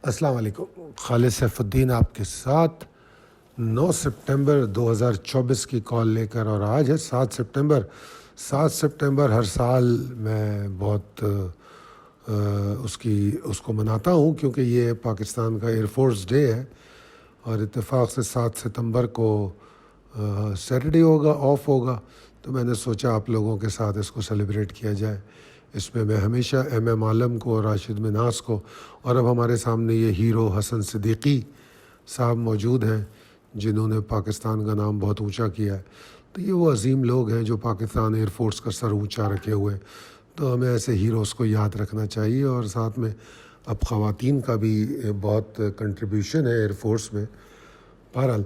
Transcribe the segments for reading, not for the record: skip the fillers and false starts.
السلام علیکم. خالد سیف الدین آپ کے ساتھ 9 سپٹمبر 2024 کی کال لے کر. اور آج ہے 7 سپٹمبر. ہر سال میں بہت اس کو مناتا ہوں کیونکہ یہ پاکستان کا ایئر فورس ڈے ہے، اور اتفاق سے 7 ستمبر کو سیٹرڈے ہوگا، آف ہوگا، تو میں نے سوچا آپ لوگوں کے ساتھ اس کو سیلیبریٹ کیا جائے. اس میں ہمیشہ ایم عالم کو، راشد مناس کو، اور اب ہمارے سامنے یہ ہیرو حسن صدیقی صاحب موجود ہیں جنہوں نے پاکستان کا نام بہت اونچا کیا ہے. تو یہ وہ عظیم لوگ ہیں جو پاکستان ایئر فورس کا سر اونچا رکھے ہوئے، تو ہمیں ایسے ہیروز کو یاد رکھنا چاہیے. اور ساتھ میں اب خواتین کا بھی بہت کنٹریبیوشن ہے ایئر فورس میں. بہرحال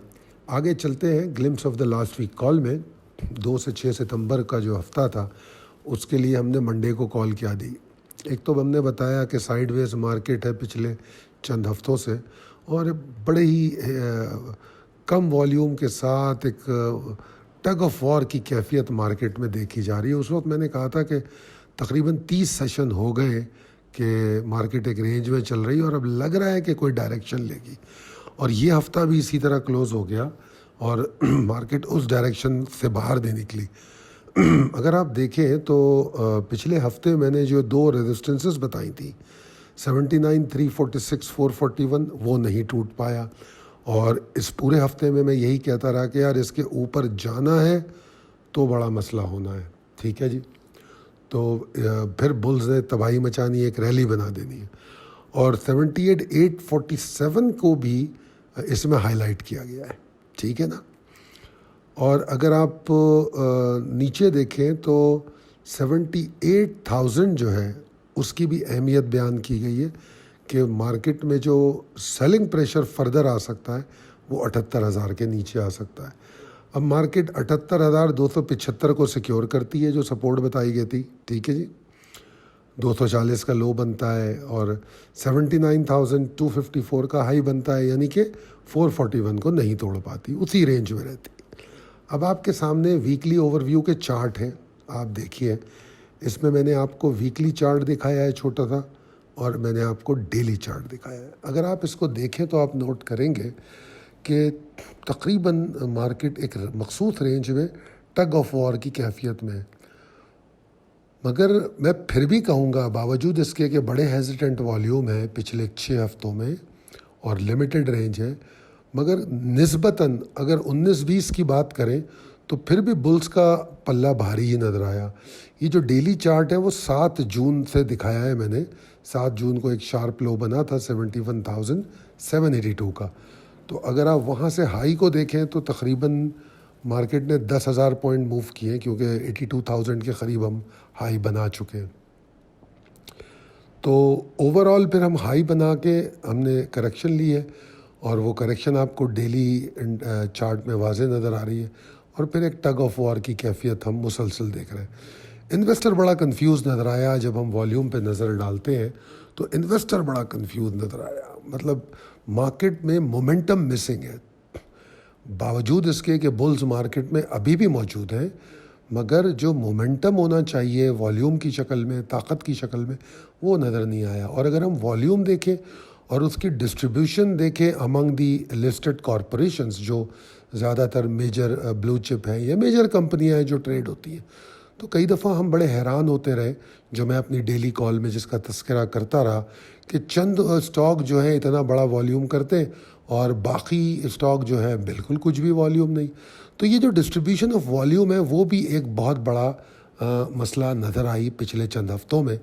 آگے چلتے ہیں. Glimpse of the last week call میں 2 سے 6 ستمبر کا جو ہفتہ تھا اس کے لیے ہم نے منڈے کو کال کیا دی. ایک تو ہم نے بتایا کہ سائیڈ ویز مارکیٹ ہے پچھلے چند ہفتوں سے، اور بڑے ہی کم والیوم کے ساتھ ایک ٹگ آف وار کی کیفیت مارکیٹ میں دیکھی جا رہی ہے. اس وقت میں نے کہا تھا کہ تقریباً 30 سیشن ہو گئے کہ مارکیٹ ایک رینج میں چل رہی ہے، اور اب لگ رہا ہے کہ کوئی ڈائریکشن لے گی. اور یہ ہفتہ بھی اسی طرح کلوز ہو گیا اور مارکیٹ اس ڈائریکشن سے باہر نہیں نکلی. اگر آپ دیکھیں تو پچھلے ہفتے میں نے جو 2 ریزسٹنسز بتائی تھیں 79 346 441 وہ نہیں ٹوٹ پایا. اور اس پورے ہفتے میں یہی کہتا رہا کہ یار اس کے اوپر جانا ہے تو بڑا مسئلہ ہونا ہے. ٹھیک ہے جی. تو پھر بلز نے تباہی مچانی، ایک ریلی بنا دینی ہے. اور 78 847 کو بھی اس میں ہائی لائٹ کیا گیا ہے. ٹھیک ہے نا. اور اگر آپ نیچے دیکھیں تو 78,000 جو ہے اس کی بھی اہمیت بیان کی گئی ہے کہ مارکیٹ میں جو سیلنگ پریشر فردر آ سکتا ہے وہ 78,000 کے نیچے آ سکتا ہے. اب مارکیٹ 78,275 کو سیکیور کرتی ہے جو سپورٹ بتائی گئی تھی. ٹھیک ہے جی. 240 کا لو بنتا ہے اور 79,254 کا ہائی بنتا ہے، یعنی کہ 441 کو نہیں توڑ پاتی، اسی رینج میں رہتی. اب آپ کے سامنے ویکلی اوور ویو کے چارٹ ہیں، آپ دیکھیے. اس میں نے آپ کو ویکلی چارٹ دکھایا ہے چھوٹا سا، اور میں نے آپ کو ڈیلی چارٹ دکھایا ہے. اگر آپ اس کو دیکھیں تو آپ نوٹ کریں گے کہ تقریباً مارکیٹ ایک مخصوص رینج میں ٹگ آف وار کی کیفیت میں ہے. مگر میں پھر بھی کہوں گا باوجود اس کے کہ بڑے ہیزیٹنٹ والیوم ہے پچھلے 6 ہفتوں میں اور لمیٹڈ رینج ہے، مگر نسبتاً اگر 19-20 کی بات کریں تو پھر بھی بلز کا پلہ بھاری ہی نظر آیا. یہ جو ڈیلی چارٹ ہے وہ 7 جون سے دکھایا ہے میں نے. 7 جون کو ایک شارپ لو بنا تھا 71,782 کا. تو اگر آپ وہاں سے ہائی کو دیکھیں تو تقریباً مارکیٹ نے 10,000 پوائنٹ موو کیے کیونکہ 82,000 کے قریب ہم ہائی بنا چکے ہیں. تو اوور آل پھر ہم ہائی بنا کے ہم نے کریکشن لی ہے، اور وہ کریکشن آپ کو ڈیلی چارٹ میں واضح نظر آ رہی ہے. اور پھر ایک ٹگ آف وار کی کیفیت ہم مسلسل دیکھ رہے ہیں. انویسٹر بڑا کنفیوز نظر آیا جب ہم والیوم پہ نظر ڈالتے ہیں تو انویسٹر بڑا کنفیوز نظر آیا. مطلب مارکیٹ میں مومنٹم مسنگ ہے، باوجود اس کے کہ بلز مارکیٹ میں ابھی بھی موجود ہیں، مگر جو مومنٹم ہونا چاہیے والیوم کی شکل میں، طاقت کی شکل میں، وہ نظر نہیں آیا. اور اگر ہم والیوم دیکھیں اور اس کی ڈسٹریبیوشن دیکھیں امنگ دی لسٹڈ کارپوریشنز جو زیادہ تر میجر بلو چپ ہیں یا میجر کمپنیاں ہیں جو ٹریڈ ہوتی ہیں، تو کئی دفعہ ہم بڑے حیران ہوتے رہے، جو میں اپنی ڈیلی کال میں جس کا تذکرہ کرتا رہا، کہ چند اسٹاک جو ہیں اتنا بڑا والیوم کرتے ہیں اور باقی اسٹاک جو ہے بالکل کچھ بھی والیوم نہیں. تو یہ جو ڈسٹریبیوشن آف والیوم ہے وہ بھی ایک بہت بڑا مسئلہ نظر آئی پچھلے چند ہفتوں میں.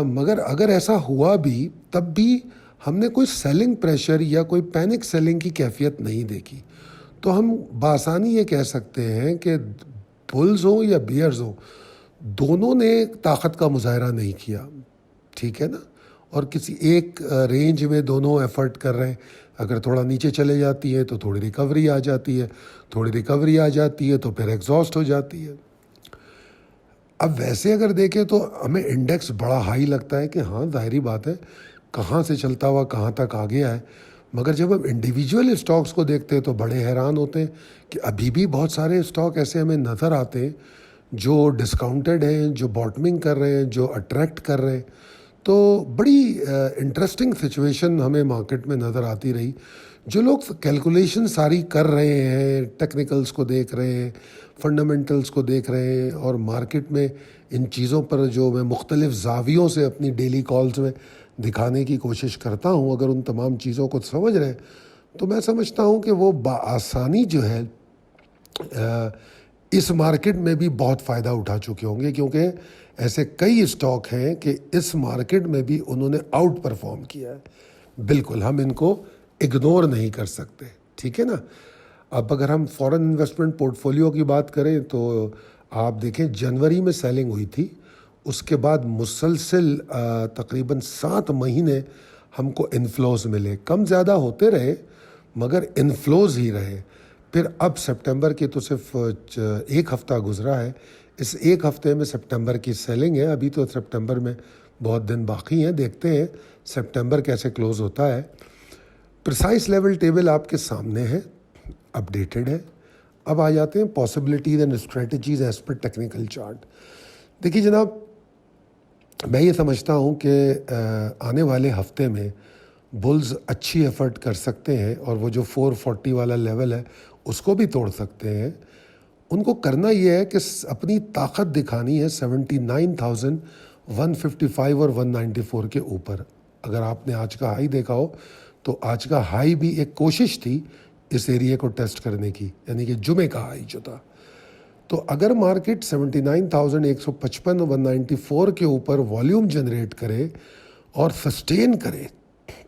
مگر اگر ایسا ہوا بھی تب بھی ہم نے کوئی سیلنگ پریشر یا کوئی پینک سیلنگ کی کیفیت نہیں دیکھی. تو ہم بآسانی یہ کہہ سکتے ہیں کہ بلز ہوں یا بیئرز ہوں، دونوں نے طاقت کا مظاہرہ نہیں کیا. ٹھیک ہے نا. اور کسی ایک رینج میں دونوں ایفرٹ کر رہے ہیں. اگر تھوڑا نیچے چلے جاتی ہے تو تھوڑی ریکوری آ جاتی ہے، تھوڑی ریکوری آ جاتی ہے تو پھر ایگزاسٹ ہو جاتی ہے. اب ویسے اگر دیکھیں تو ہمیں انڈیکس بڑا ہائی لگتا ہے کہ ہاں ظاہری بات ہے کہاں سے چلتا ہوا کہاں تک آ گیا ہے. مگر جب ہم انڈیویجول اسٹاکس کو دیکھتے ہیں تو بڑے حیران ہوتے ہیں کہ ابھی بھی بہت سارے اسٹاک ایسے ہمیں نظر آتے ہیں جو ڈسکاؤنٹڈ ہیں، جو باٹمنگ کر رہے ہیں، جو اٹریکٹ کر رہے ہیں. تو بڑی انٹرسٹنگ سچویشن ہمیں مارکیٹ میں نظر آتی رہی. جو لوگ کیلکولیشن ساری کر رہے ہیں، ٹیکنیکلز کو دیکھ رہے ہیں، فنڈامنٹلز کو دیکھ رہے ہیں، اور مارکیٹ میں ان چیزوں پر جو میں مختلف زاویوں سے اپنی ڈیلی کالز میں دکھانے کی کوشش کرتا ہوں، اگر ان تمام چیزوں کو سمجھ رہے ہیں تو میں سمجھتا ہوں کہ وہ بآسانی جو ہے اس مارکیٹ میں بھی بہت فائدہ اٹھا چکے ہوں گے، کیونکہ ایسے کئی اسٹاک ہیں کہ اس مارکیٹ میں بھی انہوں نے آؤٹ پرفارم کیا ہے. بالکل ہم ان کو اگنور نہیں کر سکتے، ٹھیک ہے نا. اب اگر ہم فورن انویسٹمنٹ پورٹ فولیو کی بات کریں تو آپ دیکھیں جنوری میں سیلنگ ہوئی تھی، اس کے بعد مسلسل تقریباً 7 مہینے ہم کو انفلوز ملے، کم زیادہ ہوتے رہے مگر انفلوز ہی رہے. پھر اب سپٹمبر کی تو صرف 1 ہفتہ گزرا ہے، اس 1 ہفتے میں سپٹمبر کی سیلنگ ہے. ابھی تو سپٹمبر میں بہت دن باقی ہیں، دیکھتے ہیں سپٹمبر کیسے کلوز ہوتا ہے. پریسائز لیول ٹیبل آپ کے سامنے ہے، اپڈیٹڈ ہے. اب آ جاتے ہیں possibilities and strategies as per technical chart. دیکھیے جناب، میں یہ سمجھتا ہوں کہ آنے والے ہفتے میں بلز اچھی ایفرٹ کر سکتے ہیں، اور وہ جو 440 والا لیول ہے اس کو بھی توڑ سکتے ہیں. ان کو کرنا یہ ہے کہ اپنی طاقت دکھانی ہے 79,155 اور 194 کے اوپر. اگر آپ نے آج کا ہائی دیکھا ہو تو آج کا ہائی بھی ایک کوشش تھی اس ایریے کو ٹیسٹ کرنے کی، یعنی کہ جمعے کا ہائی جو تھا. تو اگر مارکیٹ 79,155 194 کے اوپر والیوم جنریٹ کرے اور سسٹین کرے،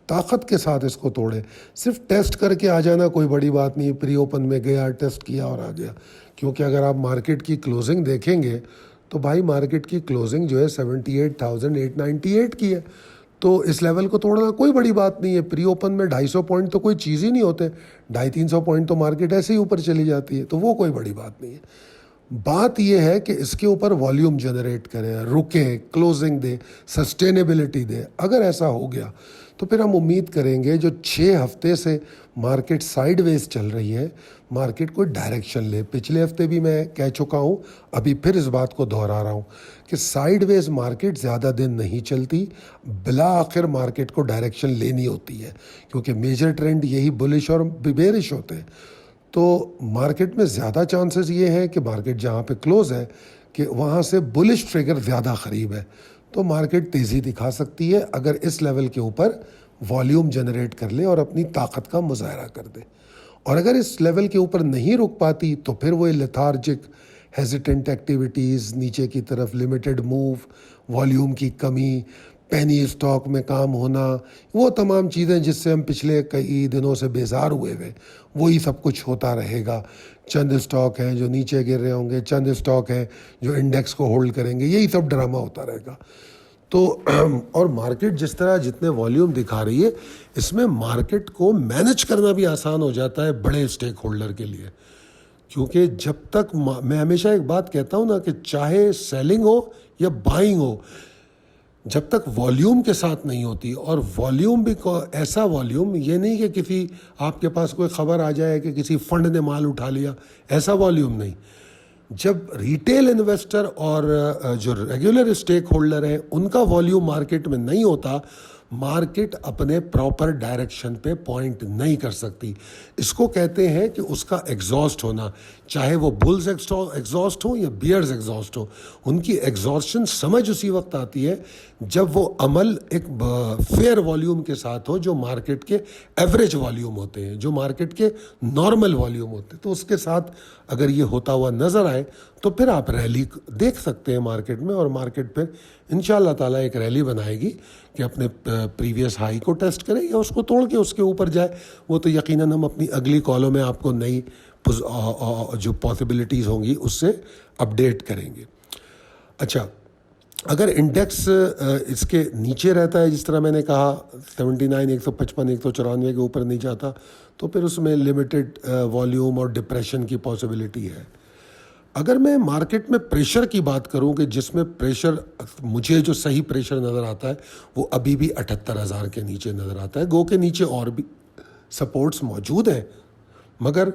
طاقت کے ساتھ اس کو توڑے، صرف ٹیسٹ کر کے آ جانا کوئی بڑی بات نہیں. پری اوپن میں گیا، ٹیسٹ کیا اور آ گیا. کیونکہ اگر آپ مارکیٹ کی کلوزنگ دیکھیں گے تو بھائی مارکیٹ کی کلوزنگ جو ہے 78,898 کی ہے. تو اس لیول کو توڑنا کوئی بڑی بات نہیں ہے. پری اوپن میں 250 پوائنٹ تو کوئی چیز ہی نہیں ہوتے، 250-300 پوائنٹ تو مارکیٹ ایسے ہی اوپر چلی جاتی ہے، تو وہ کوئی بڑی بات نہیں ہے. بات یہ ہے کہ اس کے اوپر والیوم جنریٹ کرے، رکے، کلوزنگ دے، سسٹینیبلٹی دے. اگر ایسا ہو گیا تو پھر ہم امید کریں گے جو 6 ہفتے سے مارکیٹ سائیڈ ویز چل رہی ہے، مارکیٹ کوئی ڈائریکشن لے. پچھلے ہفتے بھی میں کہہ چکا ہوں، ابھی پھر اس بات کو دہرا رہا ہوں کہ سائیڈ ویز مارکیٹ زیادہ دن نہیں چلتی، بالآخر مارکیٹ کو ڈائریکشن لینی ہوتی ہے، کیونکہ میجر ٹرینڈ یہی بلش اور بیئرش ہوتے ہیں. تو مارکیٹ میں زیادہ چانسز یہ ہے کہ مارکیٹ جہاں پہ کلوز ہے کہ وہاں سے بلش ٹریگر زیادہ قریب ہے، تو مارکیٹ تیزی دکھا سکتی ہے اگر اس لیول کے اوپر والیوم جنریٹ کر لے اور اپنی طاقت کا مظاہرہ کر دے. اور اگر اس لیول کے اوپر نہیں رک پاتی تو پھر وہ لیتھارجک ہیزیٹنٹ ایکٹیویٹیز، نیچے کی طرف لمیٹڈ موو، والیوم کی کمی، پینی اسٹاک میں کام ہونا، وہ تمام چیزیں جس سے ہم پچھلے کئی دنوں سے بیزار ہوئے ہوئے، وہی سب کچھ ہوتا رہے گا. چند اسٹاک ہیں جو نیچے گر رہے ہوں گے، چند اسٹاک ہیں جو انڈیکس کو ہولڈ کریں گے، یہی سب ڈرامہ ہوتا رہے گا. تو اور مارکیٹ جس طرح جتنے والیوم دکھا رہی ہے، اس میں مارکیٹ کو مینج کرنا بھی آسان ہو جاتا ہے بڑے اسٹیک ہولڈر کے لیے. کیونکہ جب تک میں ہمیشہ ایک بات کہتا ہوں نا کہ چاہے سیلنگ ہو یا بائنگ ہو، جب تک والیوم کے ساتھ نہیں ہوتی، اور والیوم بھی ایسا والیوم، یہ نہیں کہ کسی آپ کے پاس کوئی خبر آ جائے کہ کسی فنڈ نے مال اٹھا لیا، ایسا والیوم نہیں. جب ریٹیل انویسٹر اور جو ریگولر اسٹیک ہولڈر ہیں ان کا والیوم مارکیٹ میں نہیں ہوتا، مارکیٹ اپنے پراپر ڈائریکشن پہ پوائنٹ نہیں کر سکتی. اس کو کہتے ہیں کہ اس کا ایگزاسٹ ہونا، چاہے وہ بلز ایگزاسٹ ہوں یا بیئرز ایگزاسٹ ہوں. ان کی ایگزاسشن سمجھ اسی وقت آتی ہے جب وہ عمل ایک فیئر والیوم کے ساتھ ہو، جو مارکیٹ کے ایوریج والیوم ہوتے ہیں، جو مارکیٹ کے نارمل والیوم ہوتے ہیں. تو اس کے ساتھ اگر یہ ہوتا ہوا نظر آئے تو پھر آپ ریلی دیکھ سکتے ہیں مارکیٹ میں، اور مارکیٹ پھر انشاءاللہ تعالیٰ ایک ریلی بنائے گی کہ اپنے پریویس ہائی کو ٹیسٹ کرے یا اس کو توڑ کے اس کے اوپر جائے. وہ تو یقیناً ہم اپنی اگلی کالوں میں آپ کو نئی جو پاسبلٹیز ہوں گی اس سے اپڈیٹ کریں گے. اچھا، اگر انڈیکس اس کے نیچے رہتا ہے، جس طرح میں نے کہا 79 155 194 کے اوپر نہیں جاتا، تو پھر اس میں لمیٹڈ والیوم اور ڈپریشن کی پاسبلٹی ہے. اگر میں مارکیٹ میں پریشر کی بات کروں کہ جس میں پریشر، مجھے جو صحیح پریشر نظر آتا ہے وہ ابھی بھی 78,000 کے نیچے نظر آتا ہے. گو کے نیچے اور بھی سپورٹس موجود ہیں، مگر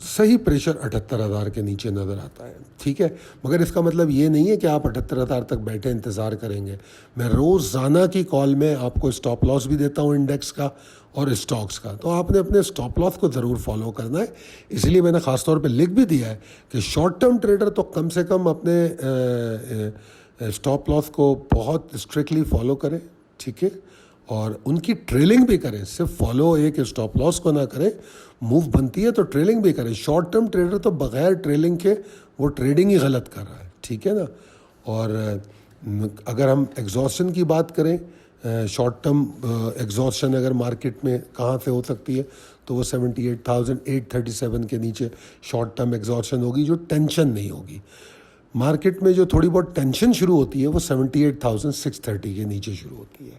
صحیح پریشر 78,000 کے نیچے نظر آتا ہے، ٹھیک ہے، مگر اس کا مطلب یہ نہیں ہے کہ آپ 78,000 تک بیٹھے انتظار کریں گے۔ میں روزانہ کی کال میں آپ کو اسٹاپ لاس بھی دیتا ہوں انڈیکس کا اور اسٹاکس کا، تو آپ نے اپنے اسٹاپ لاس کو ضرور فالو کرنا ہے۔ اس لیے میں نے خاص طور پہ لکھ بھی دیا ہے کہ شارٹ ٹرم ٹریڈر تو کم سے کم اپنے اسٹاپ لاس کو بہت اسٹرکٹلی فالو کریں، ٹھیک ہے، اور ان کی ٹریلنگ بھی کریں، صرف فالو ایک اسٹاپ لاس کو نہ کریں، موو بنتی ہے تو ٹریلنگ بھی کریں۔ شارٹ ٹرم ٹریڈر تو بغیر ٹریلنگ کے وہ ٹریڈنگ ہی غلط کر رہا ہے، ٹھیک ہے نا۔ اور اگر ہم ایگزاسشن کی بات کریں، شارٹ ٹرم ایگزاسشن اگر مارکیٹ میں کہاں سے ہو سکتی ہے تو وہ 78,837 کے نیچے شارٹ ٹرم ایگزاسشن ہوگی، جو ٹینشن نہیں ہوگی۔ مارکیٹ میں جو تھوڑی بہت ٹینشن شروع ہوتی ہے وہ 78,630 کے نیچے شروع ہوتی ہے،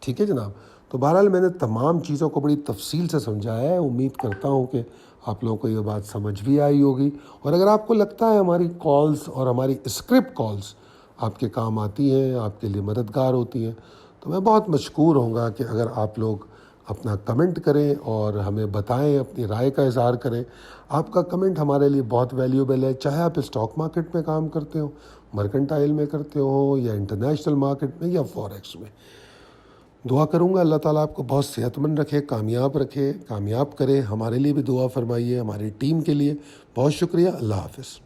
ٹھیک ہے جناب۔ تو بہرحال میں نے تمام چیزوں کو بڑی تفصیل سے سمجھایا ہے، امید کرتا ہوں کہ آپ لوگوں کو یہ بات سمجھ بھی آئی ہوگی، اور اگر آپ کو لگتا ہے ہماری کالز اور ہماری اسکرپٹ کالز آپ کے کام آتی ہیں، آپ کے لیے مددگار ہوتی ہیں، تو میں بہت مشکور ہوں گا کہ اگر آپ لوگ اپنا کمنٹ کریں اور ہمیں بتائیں، اپنی رائے کا اظہار کریں۔ آپ کا کمنٹ ہمارے لیے بہت ویلیوبل ہے، چاہے آپ اسٹاک مارکیٹ میں کام کرتے ہو، مرکنٹائل میں کرتے ہو، یا انٹرنیشنل مارکیٹ میں، یا فوریکس میں۔ دعا کروں گا اللہ تعالیٰ آپ کو بہت صحت مند رکھے، کامیاب کرے۔ ہمارے لیے بھی دعا فرمائیے، ہماری ٹیم کے لیے۔ بہت شکریہ، اللہ حافظ۔